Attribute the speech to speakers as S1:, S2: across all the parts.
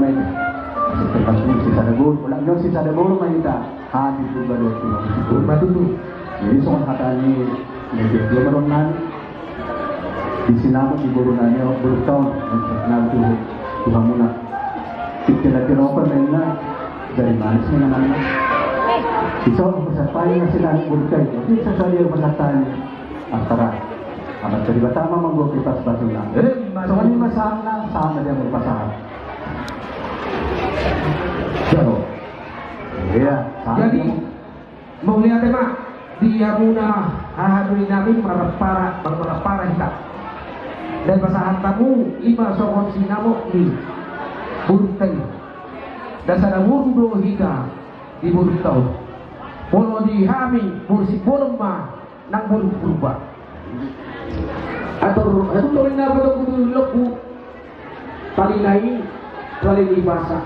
S1: na ito. Kasi si Sadabur, wala nyo si Sadabur mahita. Hati po ba doon? Matuto. Yung isang kata ni Medyo maroon na di sinamot ni Guru na niya, Guru Town, nagtutuloy, Tuhan muna. Tira-tira na yun na, dari manis na naman na. Isa ako sa payo na sila ng Guru Town, hindi sa sali yung masatan ang tara. Amat sa diba tama mag-upitas baso na. So kami masahan na, sama niya magpasahan. So,
S2: jadi mau lihat tema dia muna hahaduin namin para hita dan pasahan tamu 5 sokon sinamo ni Burutay dan sada mundo hika di Burutau polo di hami bursi polma nang Burutba atau tuloy na ba ito kutulog po talinay talilibasa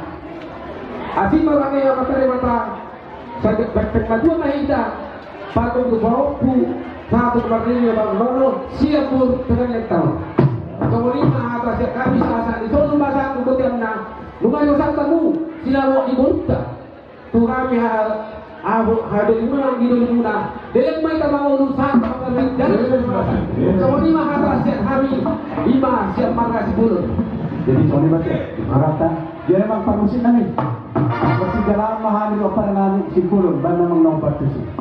S2: asin marami ang matarimata sa pagpagmadua na hita patong tubaw po sa atong marlinya bang lolo siya po tangang taon kemudian ata siya kami sa asa ito nung basa ang butihan na lumayo sa tamu sila mo ibunta to kami hadin mo ang ginuli muna dahil may kamaunusan sa pagpagmadyan kemudian mahata siya kami ima siya marga siguro
S1: jadi sorry ba harata dia memang panusin namin kasi galang mahali o para namin siguro ba namang nang partisip